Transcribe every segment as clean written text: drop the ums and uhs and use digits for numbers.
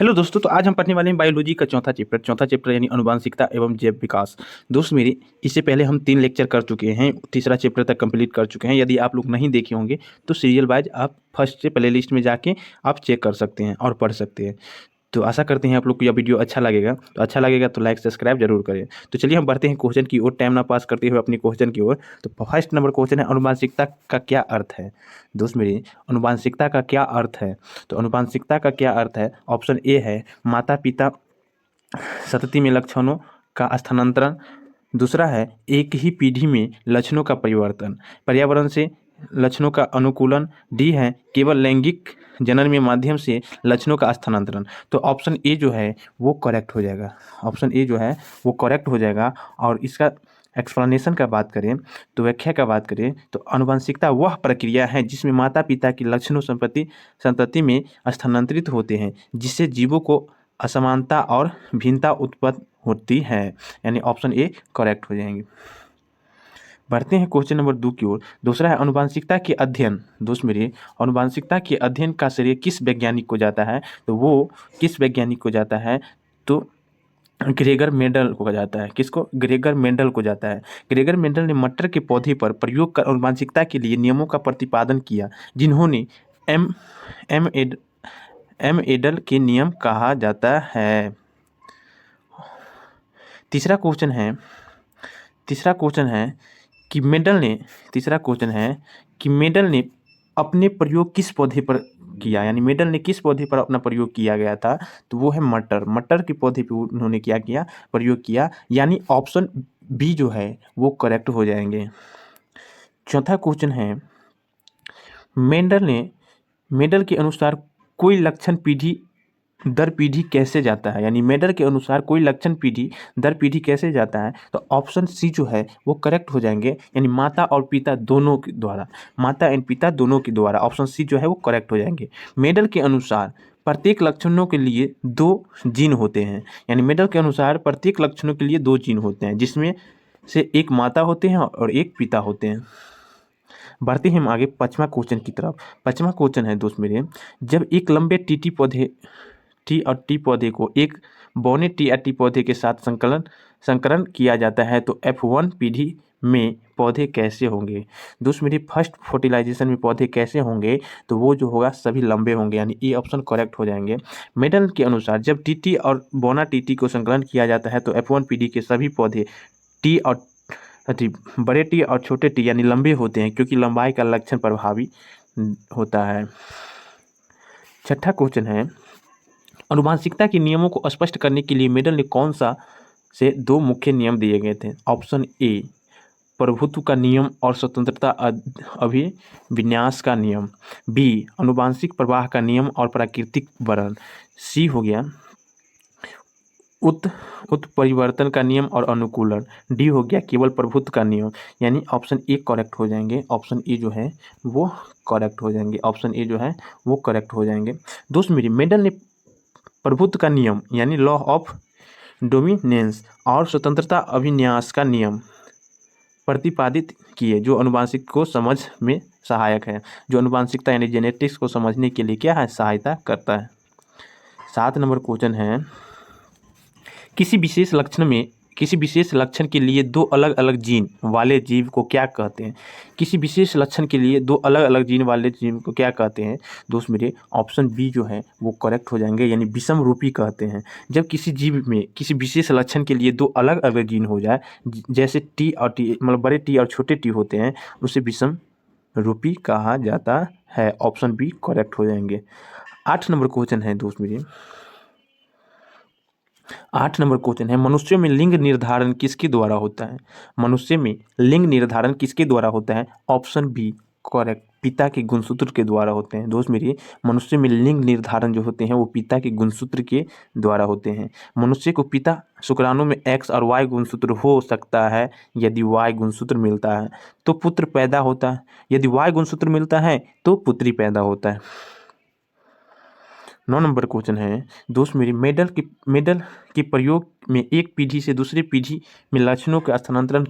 Hello दोस्तों, तो आज हम पढ़ने वाले हैं बायोलॉजी का चौथा चैप्टर यानी आनुवांशिकता एवं जैव विकास। दोस्त मेरे, इससे पहले हम 3 लेक्चर कर चुके हैं, तीसरा चैप्टर तक कंप्लीट कर चुके हैं। यदि आप लोग नहीं देखे होंगे तो सीरियल वाइज आप फर्स्ट से प्ले लिस्ट में जाके आप चेक कर सकते हैं और पढ़ सकते हैं। तो आशा करते हैं आप लोग को यह वीडियो अच्छा लगेगा तो लाइक सब्सक्राइब जरूर करें। तो चलिए हम बढ़ते हैं क्वेश्चन की ओर, टाइम ना पास करते हुए अपने क्वेश्चन की ओर। तो फर्स्ट नंबर क्वेश्चन है, आनुवांशिकता का क्या अर्थ है। दोस्त मेरे, आनुवांशिकता का क्या अर्थ है? तो आनुवांशिकता का क्या अर्थ है? ऑप्शन ए है माता पिता संतति में लक्षणों का स्थानांतरण। दूसरा है एक ही पीढ़ी में लक्षणों का परिवर्तन, पर्यावरण से लक्षणों का अनुकूलन। डी है केवल लैंगिक जनन में माध्यम से लक्षणों का स्थानांतरण। तो ऑप्शन ए जो है वो करेक्ट हो जाएगा। ऑप्शन ए जो है वो करेक्ट हो जाएगा। और इसका एक्सप्लेनेशन का बात करें तो व्याख्या का बात करें तो आनुवंशिकता वह प्रक्रिया है जिसमें माता पिता की लक्षणों संतति में स्थानांतरित होते हैं, जिससे जीवों को असमानता और भिन्नता उत्पन्न होती है। यानी ऑप्शन ए करेक्ट हो जाएंगे। बढ़ते हैं क्वेश्चन नंबर 2 की ओर। दूसरा है आनुवंशिकता के अध्ययन। दोस्त मेरे, आनुवंशिकता के अध्ययन का श्रेय किस वैज्ञानिक को जाता है? तो वो किस वैज्ञानिक को जाता है? तो ग्रेगर मेंडल को जाता है। किसको? ग्रेगर मेंडल को जाता है। ग्रेगर मेंडल ने मटर के पौधे पर प्रयोग कर आनुवंशिकता के लिए नियमों का प्रतिपादन किया, जिन्होंने एम एम एड एम एडल के नियम कहा जाता है। तीसरा क्वेश्चन है कि मेडल ने अपने प्रयोग किस पौधे पर किया, यानी मेडल ने किस पौधे पर अपना प्रयोग किया गया था? तो वो है मटर के पौधे पे उन्होंने क्या किया? प्रयोग किया। यानी ऑप्शन बी जो है वो करेक्ट हो जाएंगे। चौथा क्वेश्चन है, मेडल के अनुसार कोई लक्षण पीढ़ी दर पीढ़ी कैसे जाता है? यानी मेडल के अनुसार कोई लक्षण पीढ़ी दर पीढ़ी कैसे जाता है? तो ऑप्शन सी जो है वो करेक्ट हो जाएंगे। यानी माता और पिता दोनों के द्वारा, माता एंड पिता दोनों के द्वारा। ऑप्शन सी जो है वो करेक्ट हो जाएंगे। मेडल के अनुसार प्रत्येक लक्षणों के लिए 2 जीन होते हैं। यानी मेडल के अनुसार प्रत्येक लक्षणों के लिए 2 जीन होते हैं, जिसमें से एक माता होते हैं और एक पिता होते हैं। बढ़ते हैं हम आगे 5वां क्वेश्चन की तरफ। 5वां क्वेश्चन है दोस्त मेरे, जब एक लंबे टी और टी पौधे को एक बौने टी या टी पौधे के साथ संकरण किया जाता है तो F1 पीढ़ी में पौधे कैसे होंगे? दोस्त मेरे, फर्स्ट फर्टिलाइजेशन में पौधे कैसे होंगे? तो वो जो होगा सभी लंबे होंगे। यानी ए ऑप्शन करेक्ट हो जाएंगे। मेडल के अनुसार जब टीटी और बोना टीटी को संकलन किया जाता है तो F1 पीढ़ी के सभी पौधे टी और बड़े टी और छोटे टी यानी लंबे होते हैं, क्योंकि लंबाई का लक्षण प्रभावी होता है। छठा क्वेश्चन है, आनुवंशिकता के नियमों को स्पष्ट करने के लिए मेडल ने कौन सा से 2 मुख्य नियम दिए गए थे? ऑप्शन ए प्रभुत्व का नियम और स्वतंत्रता अभिविन्यास का नियम। बी आनुवंशिक प्रवाह का नियम और प्राकृतिक वर्ण। सी हो गया उत्परिवर्तन का नियम और अनुकूलन। डी हो गया केवल प्रभुत्व का नियम। यानी ऑप्शन ए करेक्ट हो जाएंगे। ऑप्शन ए जो है वो करेक्ट हो जाएंगे। ऑप्शन ए जो है वो करेक्ट हो जाएंगे। दोस्त मेरी, मेडल ने प्रभुत्व का नियम यानी लॉ ऑफ डोमिनेंस और स्वतंत्रता अभिन्यास का नियम प्रतिपादित किए, जो अनुवांशिक को समझ में सहायक है, जो अनुवांशिकता यानी जेनेटिक्स को समझने के लिए क्या है? सहायता करता है। 7 नंबर क्वेश्चन है, किसी विशेष लक्षण के लिए 2 अलग अलग जीन वाले जीव को क्या कहते हैं? किसी विशेष लक्षण के लिए 2 अलग अलग जीन वाले जीव को क्या कहते हैं? दोस्त मेरे, ऑप्शन बी जो है वो करेक्ट हो जाएंगे। यानी विषम रूपी कहते हैं। जब किसी जीव में किसी विशेष लक्षण के लिए 2 अलग अलग जीन हो जाए, जैसे टी और टी मतलब बड़े टी और छोटे टी होते हैं, उसे विषम रूपी कहा जाता है। ऑप्शन बी करेक्ट हो जाएंगे। 8 नंबर क्वेश्चन है दोस्त मेरे, 8 नंबर क्वेश्चन है, मनुष्यों में लिंग निर्धारण किसके द्वारा होता है? मनुष्य में लिंग निर्धारण किसके द्वारा होता है? ऑप्शन बी करेक्ट, पिता के गुणसूत्र के द्वारा होते हैं। दोस्त मेरे, मनुष्य में लिंग निर्धारण जो होते हैं वो पिता के गुणसूत्र के द्वारा होते हैं। मनुष्य को पिता शुक्राणु में X और Y गुणसूत्र हो सकता है। यदि Y गुणसूत्र मिलता है तो पुत्र पैदा होता है, यदि Y गुणसूत्र मिलता है तो पुत्री पैदा होता है। 9 नंबर क्वेश्चन है दोस्त मेरी, मेडल के प्रयोग में एक पीढ़ी से दूसरी पीढ़ी में लक्षणों के स्थानांतरण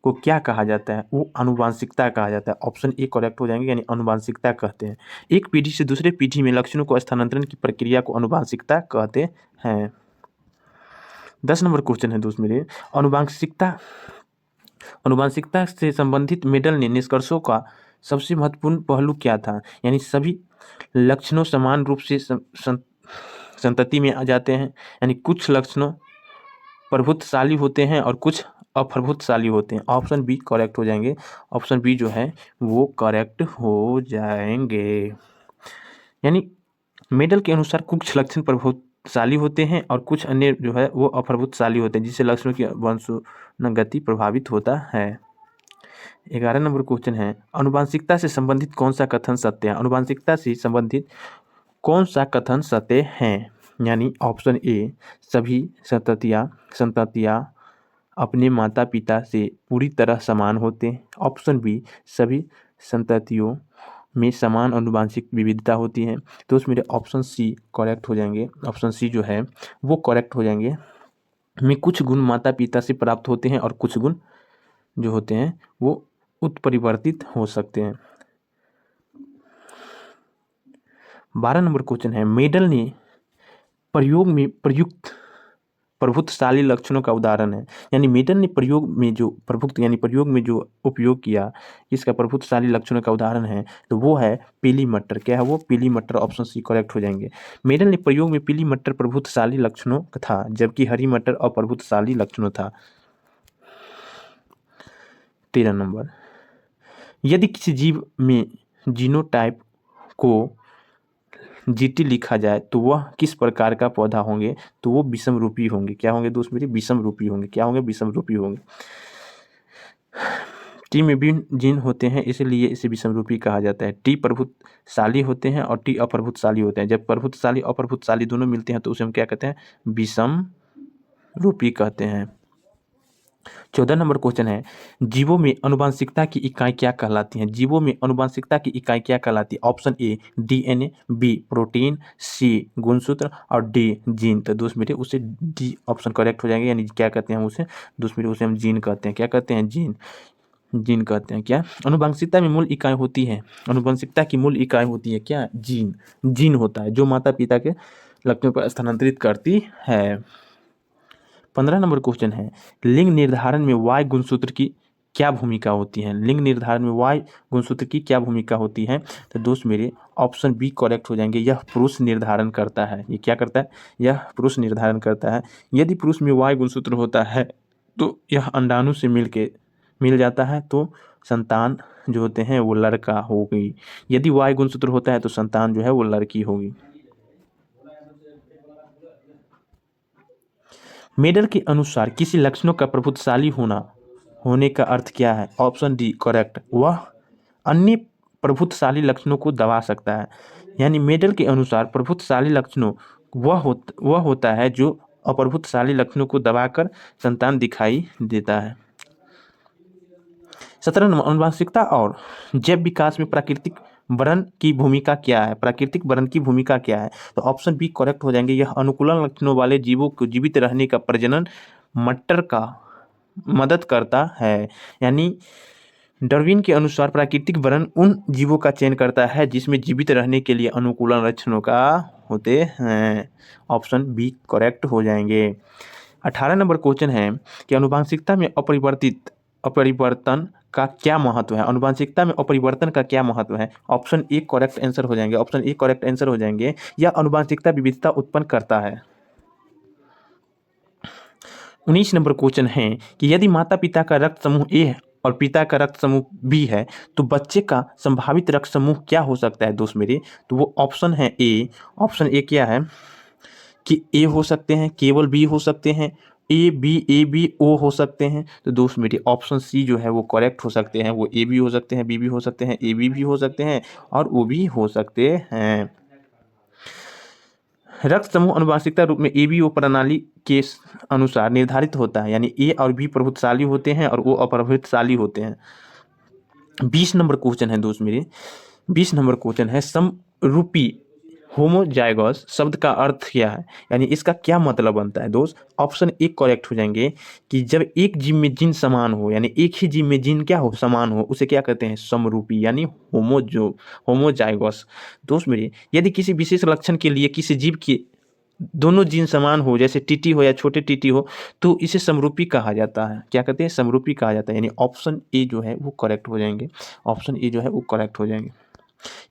को क्या कहा जाता है? वो आनुवांशिकता कहा जाता है। ऑप्शन ए करेक्ट हो जाएंगे, यानी आनुवांशिकता कहते हैं। एक पीढ़ी से दूसरे पीढ़ी में लक्षणों को स्थानांतरण की प्रक्रिया को आनुवांशिकता कहते हैं। 10 नंबर क्वेश्चन है दोस्त मेरे, आनुवांशिकता से संबंधित मेडल ने निष्कर्षों का सबसे महत्वपूर्ण पहलू क्या था? यानी सभी लक्षणों समान रूप से संतति में आ जाते हैं, यानी कुछ लक्षणों प्रभुत्वशाली होते हैं और कुछ अप्रभुत्वशाली होते हैं। ऑप्शन बी करेक्ट हो जाएंगे। ऑप्शन बी जो है वो करेक्ट हो जाएंगे। यानी मेडल के अनुसार कुछ लक्षण प्रभुत्वशाली होते हैं और कुछ अन्य जो है वो अप्रभुत्वशाली होते हैं, जिससे लक्षणों की वंशानुगति प्रभावित होता है। 11 नंबर क्वेश्चन है, आनुवांशिकता से संबंधित कौन सा कथन सत्य है? आनुवांशिकता से संबंधित कौन सा कथन सत्य है? यानी ऑप्शन ए सभी संततियाँ अपने माता पिता से पूरी तरह समान होते हैं। ऑप्शन बी सभी संततियों में समान आनुवांशिक विविधता होती है। तो उसमें ऑप्शन सी करेक्ट हो जाएंगे। ऑप्शन सी जो है वो करेक्ट हो जाएंगे। में कुछ गुण माता पिता से प्राप्त होते हैं और कुछ गुण जो होते हैं वो उत्परिवर्तित हो सकते हैं। 12 नंबर क्वेश्चन है, मेडल ने प्रयोग में प्रयुक्त प्रभुत्वशाली लक्षणों का उदाहरण है। यानी मेडल ने प्रयोग में जो प्रयोग में जो उपयोग किया, इसका प्रभुत्वशाली लक्षणों का उदाहरण है तो वो है पीली मटर। क्या है वो? पीली मटर। ऑप्शन सी करेक्ट हो जाएंगे। मेडल ने प्रयोग में पीली मटर प्रभुत्वशाली लक्षणों था, जबकि हरी मटर अप्रभुत्वशाली लक्षणों था। 13 नंबर, यदि किसी जीव में जीनोटाइप को जीटी लिखा जाए तो वह किस प्रकार का पौधा होंगे? तो वो विषम रूपी होंगे। क्या होंगे दोस्त मेरे? विषम रूपी होंगे। क्या होंगे? विषम रूपी होंगे। टी में भी जीन होते हैं, इसलिए इसे विषम रूपी कहा जाता है। टी प्रभुत्वशाली होते हैं और टी अप्रभुत्वशाली होते हैं। जब प्रभुत्वशाली अप्रभुत्वशाली दोनों मिलते हैं तो उसे हम क्या कहते हैं? विषम रूपी कहते हैं। 14 नंबर क्वेश्चन है, जीवों में आनुवांशिकता की इकाई क्या कहलाती है? जीवों में आनुवांशिकता की इकाई क्या कहलाती है? Option A DNA, B protein, C गुणसूत्र और डी जीन। तो दोस्त मेरे उसे डी ऑप्शन करेक्ट हो जाएंगे। यानी क्या कहते हैं हम उसे? दोस्त मेरे उसे हम जीन कहते हैं। क्या कहते हैं? जीन। जीन कहते हैं। क्या आनुवांशिकता में मूल इकाई होती है? आनुवांशिकता की मूल इकाई होती है क्या? जीन। जीन होता है जो माता पिता के लक्षणों पर स्थानांतरित करती है। 15 नंबर क्वेश्चन है, लिंग निर्धारण में वाई गुणसूत्र की क्या भूमिका होती है? लिंग निर्धारण में वाई गुणसूत्र की क्या भूमिका होती है? तो दोस्त मेरे ऑप्शन बी करेक्ट हो जाएंगे। यह पुरुष निर्धारण करता है। ये क्या करता है? यह पुरुष निर्धारण करता है। यदि पुरुष में वाई गुणसूत्र होता है तो यह अंडाणु से मिल जाता है तो संतान जो होते हैं वो लड़का होगी। यदि वाई गुणसूत्र होता है तो संतान जो है वो लड़की होगी। मेडल के अनुसार किसी लक्षणों का प्रभुत्वशाली होने का अर्थ क्या है? ऑप्शन डी करेक्ट, वह अन्य प्रभुत्वशाली लक्षणों को दबा सकता है। यानी मेडल के अनुसार प्रभुत्वशाली लक्षणों वह होता है जो अप्रभुत्वशाली लक्षणों को दबाकर संतान दिखाई देता है। 17 नंबर, आनुवांशिकता और जैव विकास में प्राकृतिक वर्ण की भूमिका क्या है? प्राकृतिक वर्ण की भूमिका क्या है? तो ऑप्शन बी करेक्ट हो जाएंगे। यह अनुकूलन लक्षणों वाले जीवों को जीवित रहने का प्रजनन मटर का मदद करता है। यानी डार्विन के अनुसार प्राकृतिक वर्ण उन जीवों का चयन करता है जिसमें जीवित रहने के लिए अनुकूलन लक्षणों का होते हैं। ऑप्शन बी करेक्ट हो जाएंगे। 18 नंबर क्वेश्चन है कि आनुवांशिकता में अपरिवर्तन का क्या महत्व है? आनुवांशिकता में अपरिवर्तन का क्या महत्व है? ऑप्शन ए करेक्ट आंसर हो जाएंगे। ऑप्शन ए करेक्ट आंसर हो जाएंगे। यह आनुवांशिकता विविधता उत्पन्न करता है। 19 नंबर क्वेश्चन है कि यदि माता पिता का रक्त समूह ए है और पिता का रक्त समूह बी है तो बच्चे का संभावित रक्त समूह क्या हो सकता है दोस्त मेरे? तो वो ऑप्शन है ए। ऑप्शन ए क्या है कि ए हो सकते हैं, केवल बी हो सकते हैं, ए बी ओ हो सकते हैं। तो दोस्त मेरे ऑप्शन सी जो है वो करेक्ट हो सकते हैं। वो ए भी हो सकते हैं, बी भी हो सकते हैं, ए बी भी हो सकते हैं और ओ भी हो सकते हैं। रक्त समूह आनुवांशिकता रूप में ए बी ओ प्रणाली के अनुसार निर्धारित होता है। यानी ए और बी प्रभुत्वशाली होते हैं और ओ अप्रभुत्वशाली होते हैं। 20 नंबर क्वेश्चन है दोस्त मेरे, 20 नंबर क्वेश्चन है समरूपी होमोजाइगस शब्द का अर्थ क्या है, यानी इसका क्या मतलब बनता है दोस्त। ऑप्शन ए करेक्ट हो जाएंगे कि जब एक जीव में जीन समान हो, यानी एक ही जीव में जीन क्या हो, समान हो, उसे क्या कहते हैं, समरूपी, यानी होमोजाइगस। दोस्त मेरे, यदि किसी विशेष लक्षण के लिए किसी जीव के दोनों जीन समान हो, जैसे टीटी हो या छोटे टीटी हो, तो इसे समरूपी कहा जाता है। क्या कहते हैं, समरूपी कहा जाता है, यानी ऑप्शन ए जो है वो करेक्ट हो जाएंगे। ऑप्शन ए जो है वो करेक्ट हो जाएंगे।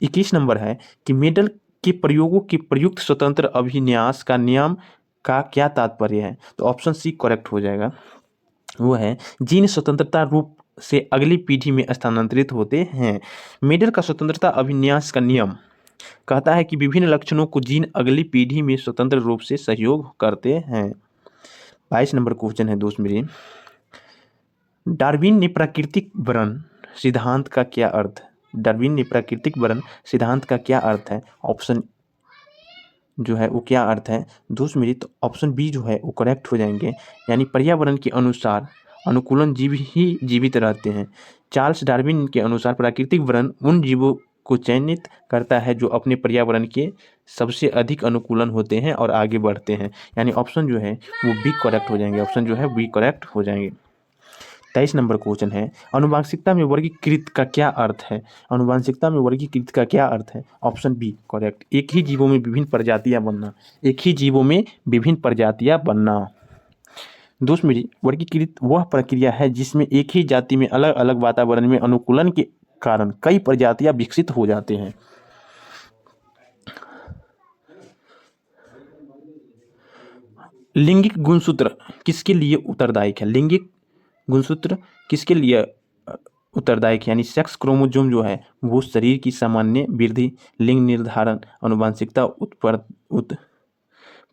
21 नंबर है कि मेडल के प्रयोगों के प्रयुक्त स्वतंत्र अभिन्यास का नियम का क्या तात्पर्य है, तो ऑप्शन सी करेक्ट हो जाएगा। वो है जीन स्वतंत्रता रूप से अगली पीढ़ी में स्थानांतरित होते हैं। मेडल का स्वतंत्रता अभिन्यास का नियम कहता है कि विभिन्न लक्षणों को जीन अगली पीढ़ी में स्वतंत्र रूप से सहयोग करते हैं। 22 नंबर क्वेश्चन है दोस्त मेरे, डार्विन ने प्राकृतिक वर्ण सिद्धांत का क्या अर्थ, डार्विन ने प्राकृतिक वर्ण सिद्धांत का क्या अर्थ है, ऑप्शन जो है वो क्या अर्थ है दोस्त मेरी, तो ऑप्शन बी जो है वो करेक्ट हो जाएंगे, यानी पर्यावरण के अनुसार अनुकूलन जीव ही जीवित रहते हैं। चार्ल्स डार्विन के अनुसार प्राकृतिक वर्ण उन जीवों को चयनित करता है जो अपने पर्यावरण के सबसे अधिक अनुकूलन होते हैं और आगे बढ़ते हैं, यानी ऑप्शन जो है वो बी करेक्ट हो जाएंगे, ऑप्शन जो है बी करेक्ट हो जाएंगे। 23 नंबर क्वेश्चन है, आनुवंशिकता में वर्गीकृत का क्या अर्थ है, आनुवंशिकता में वर्गीकृत का क्या अर्थ है, ऑप्शन बी करेक्ट, एक ही जीवों में विभिन्न प्रजातियां बनना, एक ही जीवों में विभिन्न प्रजातियां बनना। दोस्त मेरी, वर्गीकृत वह प्रक्रिया है जिसमें एक ही जाति में अलग अलग वातावरण में अनुकूलन के कारण कई प्रजातियां विकसित हो जाते हैं। लिंगिक गुणसूत्र किसके लिए उत्तरदायी है, लिंगिक गुणसूत्र किसके लिए उत्तरदायक, यानी सेक्स क्रोमोसोम जो है वो शरीर की सामान्य वृद्धि, लिंग निर्धारण, आनुवंशिकता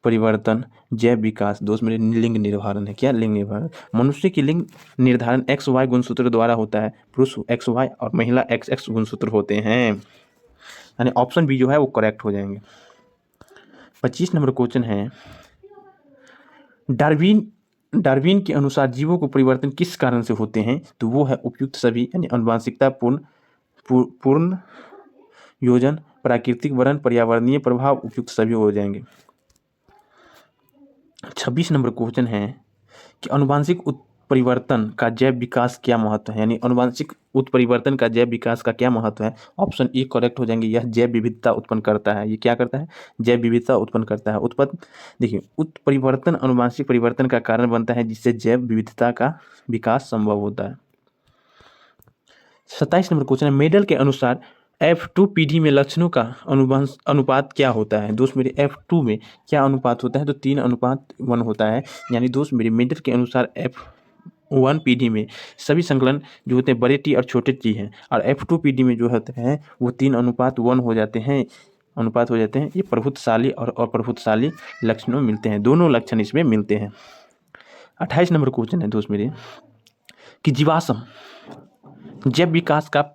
परिवर्तन, जैव विकास। दोस्त मेरे, लिंग निर्धारण है, क्या लिंग निर्धारण, मनुष्य की लिंग निर्धारण XY गुणसूत्र द्वारा होता है, पुरुष XY और महिला XX गुणसूत्र होते हैं, यानी ऑप्शन बी जो है वो करेक्ट हो जाएंगे। 25 नंबर क्वेश्चन है, डार्विन के अनुसार जीवों को परिवर्तन किस कारण से होते हैं, तो वो है उपयुक्त सभी, यानी आनुवंशिकता, पूर्ण योजन, प्राकृतिक वर्ण, पर्यावरणीय प्रभाव, उपयुक्त सभी हो जाएंगे। 26 नंबर क्वेश्चन है कि आनुवंशिक उत्परिवर्तन का जैव विकास क्या महत्व है, यानी आनुवंशिक उत्परिवर्तन का जैव विकास का क्या महत्व है, ऑप्शन ए करेक्ट हो जाएंगे, यह जैव विविधता उत्पन्न करता है। ये क्या करता है, जैव विविधता उत्पन्न करता है। देखिए, उत्परिवर्तन आनुवंशिक परिवर्तन का कारण बनता है जिससे जैव विविधता का विकास संभव होता है। 27 नंबर क्वेश्चन है, मेडल के अनुसार F2 पीढ़ी में लक्षणों का अनुपात क्या होता है, दोस्त मेरे F2 में क्या अनुपात होता है, तो 3:1 होता है, यानी दोस्त मेरे मेडल के अनुसार F1 पीढ़ी में सभी संकलन जो होते हैं बड़े टी और छोटे टी हैं, और F2 पीढ़ी में जो होते हैं वो 3:1 हो जाते हैं, अनुपात हो जाते हैं। ये प्रभुत्वशाली और अप्रभुत्वशाली लक्षणों मिलते हैं, दोनों लक्षण इसमें मिलते हैं। 28 नंबर क्वेश्चन है दोस्त मेरे कि जीवाश्म जैव विकास का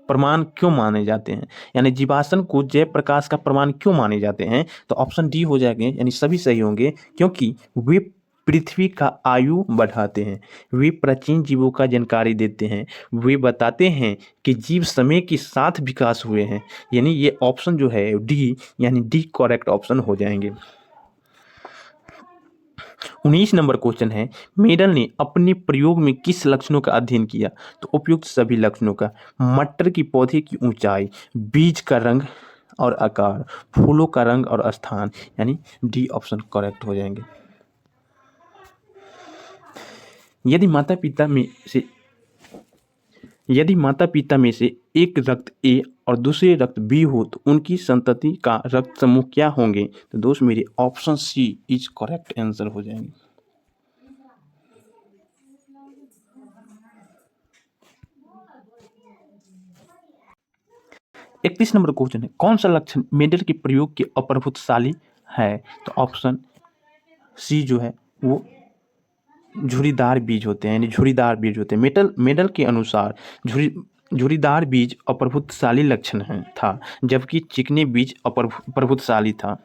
प्रमाण क्यों माने जाते हैं, यानी जीवाश्म को जैव प्रकाश का प्रमाण क्यों माने जाते हैं, तो ऑप्शन डी हो जाएंगे, यानी सभी सही होंगे, क्योंकि वे पृथ्वी का आयु बढ़ाते हैं, वे प्राचीन जीवों का जानकारी देते हैं, वे बताते हैं कि जीव समय के साथ विकास हुए हैं, यानी ये ऑप्शन जो है डी, यानी डी करेक्ट ऑप्शन हो जाएंगे। 19 नंबर क्वेश्चन है, मेडल ने अपने प्रयोग में किस लक्षणों का अध्ययन किया, तो उपयुक्त सभी लक्षणों का, मटर की पौधे की ऊंचाई, बीज का रंग और आकार, फूलों का रंग और स्थान, यानी डी ऑप्शन करेक्ट हो जाएंगे। यदि माता पिता में से एक रक्त ए और दूसरे रक्त बी हो तो उनकी संतति का रक्त समूह क्या होंगे, तो दोस्त मेरे option C is correct answer हो जाएंगे। इकतीस नंबर क्वेश्चन है, कौन सा लक्षण मेडल के प्रयोग के अप्रभुत्वशाली है, तो ऑप्शन सी जो है वो झुर्रीदार बीज होते हैं, यानी झुर्रीदार बीज होते हैं। मेडल के अनुसार झुर्रीदार बीज अप्रभुत्वशाली लक्षण था, जबकि चिकने बीज अप्रभुत्वशाली था।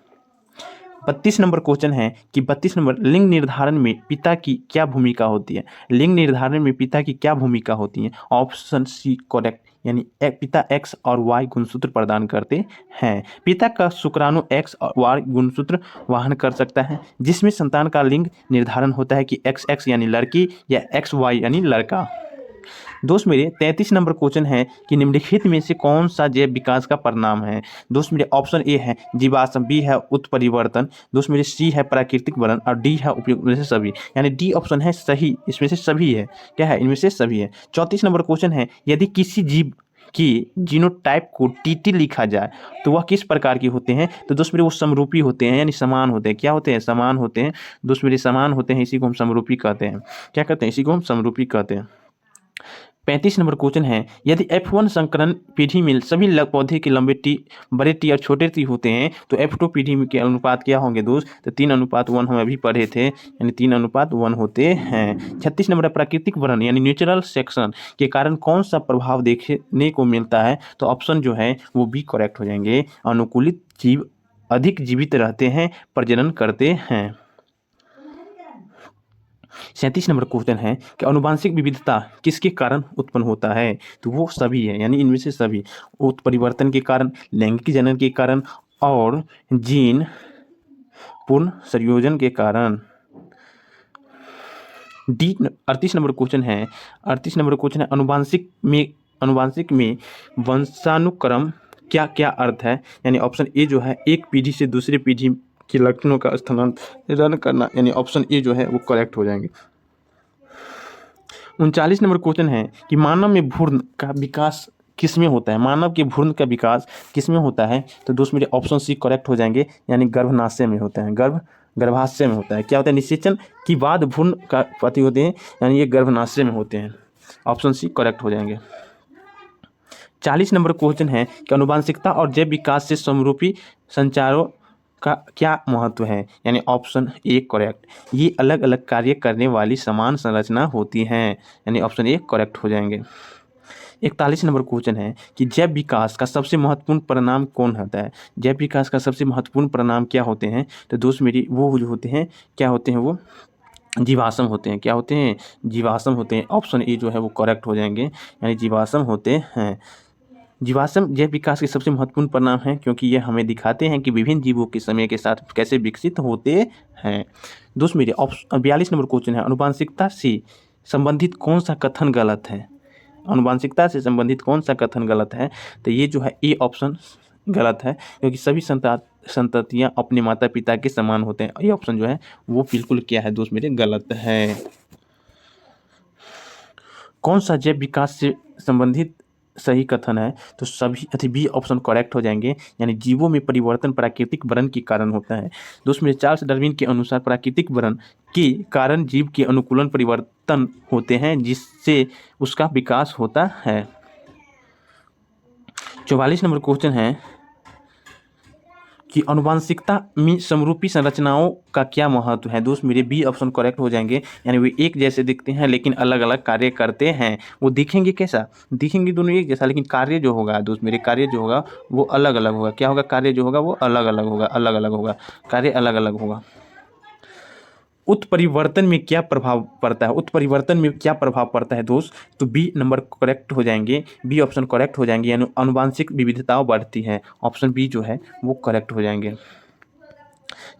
32 नंबर क्वेश्चन है कि 32 नंबर लिंग निर्धारण में पिता की क्या भूमिका होती है, लिंग निर्धारण में पिता की क्या भूमिका होती है, ऑप्शन सी करेक्ट, यानी पिता X और Y गुणसूत्र प्रदान करते हैं। पिता का शुक्राणु X और Y गुणसूत्र वहन कर सकता है, जिसमें संतान का लिंग निर्धारण होता है कि XX यानी लड़की या XY यानी लड़का। दोस्त मेरे 33 नंबर क्वेश्चन है कि निम्नलिखित में से कौन सा जैव विकास का परिणाम है। दोस्त मेरे ऑप्शन ए है जीवाश्म, बी है उत्परिवर्तन, दोस्त मेरे सी है प्राकृतिक वर्णन और डी है उपयुक्त में से सभी, यानी डी ऑप्शन है सही, इसमें से सभी है। क्या है? इनमें से सभी है। 34 नंबर क्वेश्चन है यदि किसी जीव की जीनोटाइप को टीटी लिखा जाए तो वह किस प्रकार के होते हैं। तो दोस्त मेरे वो समरूपी होते हैं, यानी समान होते हैं। क्या होते हैं? समान होते हैं। दोस्त मेरे समान होते हैं, इसी को हम समरूपी कहते हैं। क्या कहते हैं? इसी को हम समरूपी कहते हैं। 35 नंबर क्वेश्चन है यदि F1 संकरण पीढ़ी में सभी पौधे के लंबे टी, बड़े टी और छोटे टी होते हैं तो F2 पीढ़ी में के अनुपात क्या होंगे दोस्त? तो 3:1 हम अभी पढ़े थे, यानी 3:1 होते हैं। 36 नंबर प्राकृतिक वर्णन यानी नेचुरल सेक्शन के कारण कौन सा प्रभाव देखने को मिलता है। तो ऑप्शन जो है वो बी करेक्ट हो जाएंगे। अनुकूलित जीव अधिक जीवित रहते हैं, प्रजनन करते हैं। 37 नंबर क्वेश्चन है कि आनुवंशिक विविधता किसके कारण उत्पन्न होता है। तो वो सभी है, यानी इनमें से सभी, उत्परिवर्तन के कारण, लैंगिक जनन के कारण और जीन पूर्ण संयोजन के कारण। डी 38 नंबर क्वेश्चन है, 38 नंबर क्वेश्चन है अनुवांशिक में वंशानुक्रम क्या क्या अर्थ है। यानी ऑप्शन ए जो है एक पीढ़ी से दूसरी पीढ़ी के लक्षणों का स्थानांतरण करना, यानी ऑप्शन ए जो है वो करेक्ट हो जाएंगे। 39 नंबर क्वेश्चन है कि मानव में भ्रूण का विकास किसमें होता है। मानव के भ्रूण का विकास किसमें होता है। तो दोस्त मेरे ऑप्शन सी करेक्ट हो जाएंगे, यानी गर्भाशय में होता है। गर्भाशय में होता है। क्या होता है? निषेचन के बाद भ्रूण का उत्पत्ति होते हैं, यानी ये गर्भाशय में होते हैं। ऑप्शन सी करेक्ट हो जाएंगे। 40 नंबर क्वेश्चन है कि आनुवंशिकता और जैव विकास से समरूपी संचारों का क्या महत्व है। यानी ऑप्शन ए करेक्ट। ये अलग अलग कार्य करने वाली समान संरचना होती हैं, यानी ऑप्शन ए करेक्ट हो जाएंगे। 41 नंबर क्वेश्चन है कि जैव विकास का सबसे महत्वपूर्ण परिणाम कौन होता है। जैव विकास का सबसे महत्वपूर्ण परिणाम क्या होते हैं। तो दोस्त मेरी वो जो होते हैं, क्या होते हैं? वो जीवाश्म होते हैं। क्या होते हैं? जीवाश्म होते हैं। ऑप्शन ए जो है वो करेक्ट हो जाएंगे, यानी जीवाश्म होते हैं। जीवाश्म जैव विकास के सबसे महत्वपूर्ण परिणाम हैं, क्योंकि ये हमें दिखाते हैं कि विभिन्न जीवों के समय के साथ कैसे विकसित होते हैं। दोस्त मेरे 42 नंबर क्वेश्चन है आनुवंशिकता से संबंधित कौन सा कथन गलत है। आनुवंशिकता से संबंधित कौन सा कथन गलत है। तो ये जो है ए ऑप्शन गलत है, क्योंकि सभी संततियाँ अपने माता पिता के समान होते हैं। ये ऑप्शन जो है वो बिल्कुल क्या है दोस्त मेरे? गलत है। कौन सा जैव विकास से संबंधित सही कथन है। तो सभी बी ऑप्शन करेक्ट हो जाएंगे, यानी जीवों में परिवर्तन प्राकृतिक वर्ण के कारण होता है। दोस्त मेरे चार्ल्स डार्विन के अनुसार प्राकृतिक वर्ण के कारण जीव के अनुकूलन परिवर्तन होते हैं, जिससे उसका विकास होता है। 44 नंबर क्वेश्चन है कि आनुवंशिकता में समरूपी संरचनाओं का क्या महत्व है। दोस्त मेरे बी ऑप्शन करेक्ट हो जाएंगे, यानी वे एक जैसे दिखते हैं लेकिन अलग अलग कार्य करते हैं। वो दिखेंगे कैसा? दिखेंगे दोनों एक जैसा, लेकिन कार्य जो होगा दोस्त मेरे, कार्य जो होगा वो अलग अलग होगा। क्या होगा? कार्य जो होगा वो अलग अलग होगा, अलग अलग होगा, कार्य अलग अलग होगा। उत्परिवर्तन में क्या प्रभाव पड़ता है। उत्परिवर्तन में क्या प्रभाव पड़ता है दोस्त। तो बी नंबर करेक्ट हो जाएंगे, बी ऑप्शन करेक्ट हो जाएंगे, यानी आनुवंशिक विविधताओं बढ़ती है। ऑप्शन बी जो है वो करेक्ट हो जाएंगे।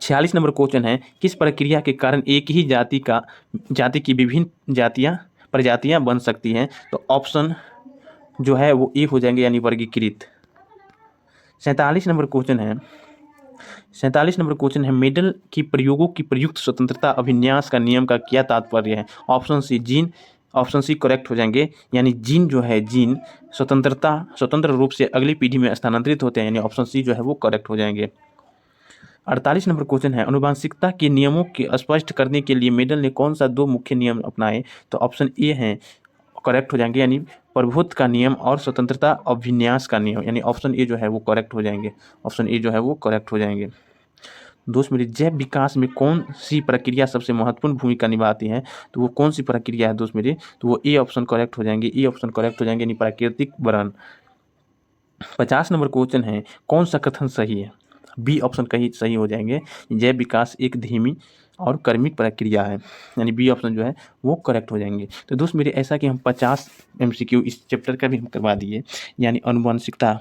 46 नंबर क्वेश्चन है किस प्रक्रिया के कारण एक ही जाति की विभिन्न प्रजातियां बन सकती हैं। तो ऑप्शन जो है वो ए हो जाएंगे, यानी वर्गीकृत। 47 नंबर क्वेश्चन है मेडल की प्रयोगों की प्रयुक्त स्वतंत्रता अभिन्यास का नियम का क्या तात्पर्य है। Option C gene, option C correct हो जाएंगे, यानी जीन जो है जीन स्वतंत्र रूप से अगली पीढ़ी में स्थानांतरित होते हैं, यानी ऑप्शन सी जो है वो करेक्ट हो जाएंगे। 48 नंबर क्वेश्चन है आनुवंशिकता के नियमों के स्पष्ट करने के लिए मेडल ने कौन सा 2 मुख्य नियम अपनाए। तो ऑप्शन ए है करेक्ट हो जाएंगे, यानी प्रभुत्व का नियम और स्वतंत्रता अभिन्यास का नियम, यानी ऑप्शन ए जो है वो करेक्ट हो जाएंगे। ऑप्शन ए जो है वो करेक्ट हो जाएंगे। दोस्त मेरे जैव विकास में कौन सी प्रक्रिया सबसे महत्वपूर्ण भूमिका निभाती है। तो वो कौन सी प्रक्रिया है दोस्त मेरे। तो वो ए ऑप्शन करेक्ट हो जाएंगे, ए ऑप्शन करेक्ट हो जाएंगे, यानी प्राकृतिक वर्ण। 50 नंबर क्वेश्चन है कौन सा कथन सही है। बी ऑप्शन कहीं सही हो जाएंगे। जैव विकास एक धीमी और कर्मिक प्रक्रिया है, यानी बी ऑप्शन जो है वो करेक्ट हो जाएंगे। तो दोस्त मेरे ऐसा कि हम 50 MCQ इस चैप्टर का भी हम करवा दिए, यानी अनुवांशिकता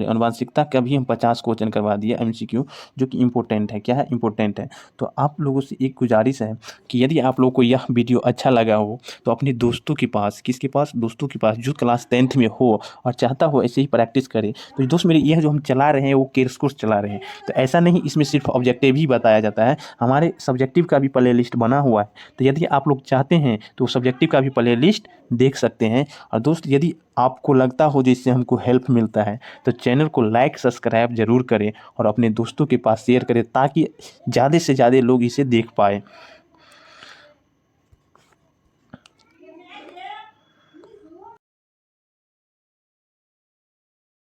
अनुवांशिकता का भी हम 50 क्वेश्चन करवा दिए MCQ, जो कि इम्पोर्टेंट है। क्या है? इम्पोर्टेंट है। तो आप लोगों से एक गुजारिश है कि यदि आप लोगों को यह वीडियो अच्छा लगा हो तो अपने दोस्तों के पास, किसके पास? दोस्तों के पास जो क्लास 10th में हो और चाहता हो ऐसे ही प्रैक्टिस करे। तो दोस्त मेरे यह जो हम चला रहे हैं वो क्रैश कोर्स चला रहे हैं, तो ऐसा नहीं इसमें सिर्फ ऑब्जेक्टिव ही बताया जाता है, हमारे सब्जेक्टिव का भी प्ले लिस्ट बना हुआ है। तो यदि आप लोग चाहते हैं तो सब्जेक्टिव का भी प्ले लिस्ट देख सकते हैं। और दोस्त यदि आपको लगता हो जिससे हमको हेल्प मिलता है तो चैनल को लाइक सब्सक्राइब ज़रूर करें और अपने दोस्तों के पास शेयर करें, ताकि ज़्यादा से ज़्यादा लोग इसे देख पाए।